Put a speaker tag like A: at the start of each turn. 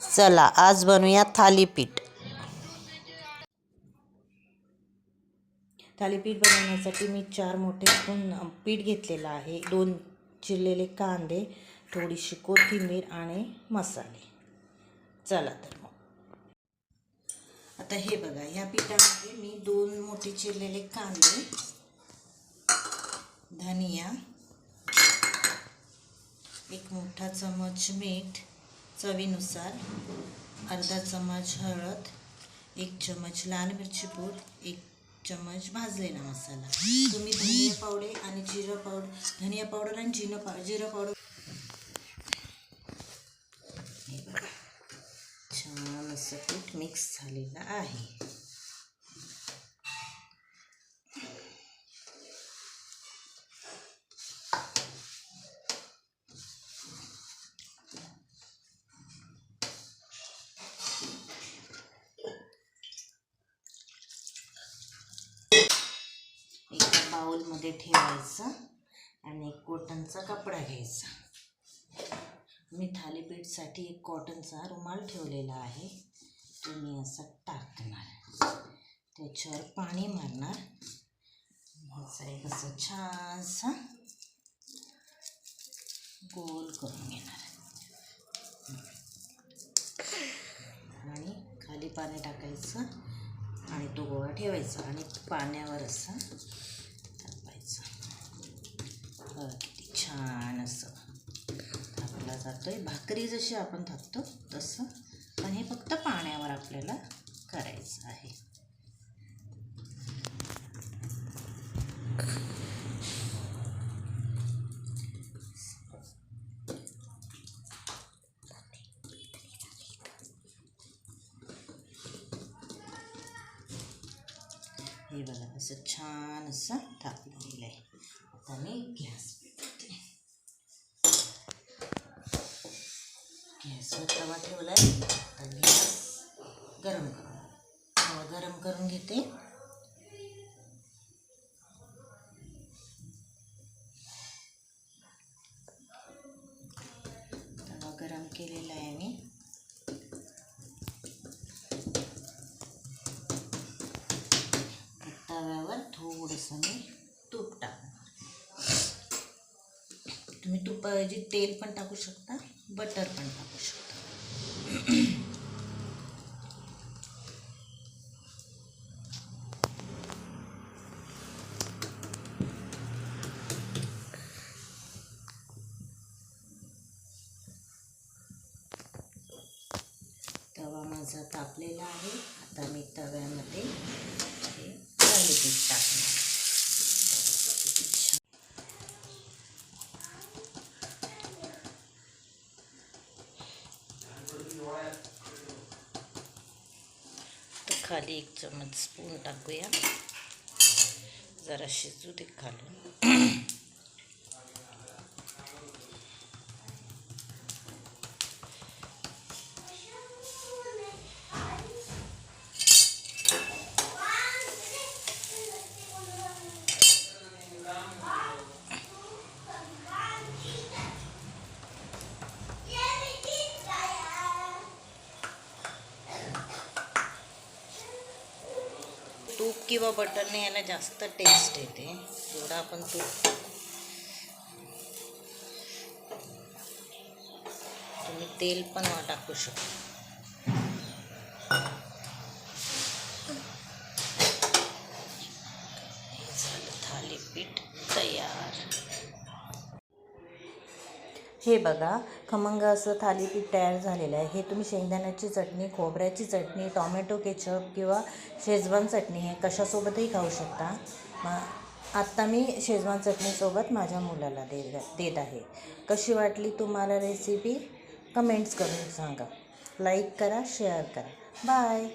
A: चला आज बनवूया थालीपीठ. थालीपीठ बनवण्यासाठी मी 4 मोठे स्पून पीठ घेतलेलं आहे. 2 चिरलेले कांदे, थोडीशी कोथिंबीर आणि मसाले. चला तर मग आता हे बघा, ह्या पिठामध्ये मी 2 मोठे चिरलेले कांदे, धनिया, 1 मोठा चमच मीठ चवीनुसार, अर्धा चमच हळद, 1 चमच लाल मिरची पूड, 1 चमच भाजलेला मसाला. तुम्ही धनिया पावडर आणि जिरं पावडर, धनिया पावडर आणि जिरं पावडर. हे बघा, छान असं पीठ मिक्स झालेलं आहे. एका बाउलमध्ये ठेवायचं आणि एक कॉटनचा कपडा घ्यायचा. मी थालीपीठसाठी एक कॉटनचा रुमाल ठेवलेला आहे. तो मी असा टाकणार, त्याच्यावर पाणी मारणार, ह्याचा एक असं छानसा गोल करून घेणार आणि खाली पाणी टाकायचं आणि तो गोळा ठेवायचा आणि पाण्यावर असा थापायचा. किती छान असं थापला जातोय. भाकरी जशी आपण थापतो तसं, पण हे फक्त पाण्यावर आपल्याला करायचं आहे. हे बघा, असं छान असं थापलं गेलं आहे. आता मी गॅसवर तवा ठेवला आहे. आता गॅस गरम करून घेते. तवा गरम केलेला आहे मी. तव्यावर थोडंसं मी तूप टाकणार. तुम्ही तुपाऐवजी तेल पण टाकू शकता, बटर पण टाकू शकता. तवा माझा तापलेला आहे. आता मी तव्यामध्ये थालीपीठ टाकणार. खाली 1 चमच स्पून टाकूया, जरा शिजू दे खालून. तूप किंवा बटरने याला जास्त टेस्ट येते. थोडं आपण तूप, तुम्ही तेल पण टाकू शकता. झालं थालीपीठ तयार. हे बघा, खमंग असं थालीपीठ तयार झालेलं आहे. हे तुम्ही शेंगदाण्याची चटणी, खोबऱ्याची चटणी, टॉमॅटो केचप किंवा शेजवान चटणी हे कशासोबतही खाऊ शकता. आत्ता मी शेजवान चटणीसोबत माझ्या मुलाला देत आहे. कशी वाटली तुम्हाला रेसिपी कमेंट्स करून सांगा. लाईक करा, शेअर करा. बाय.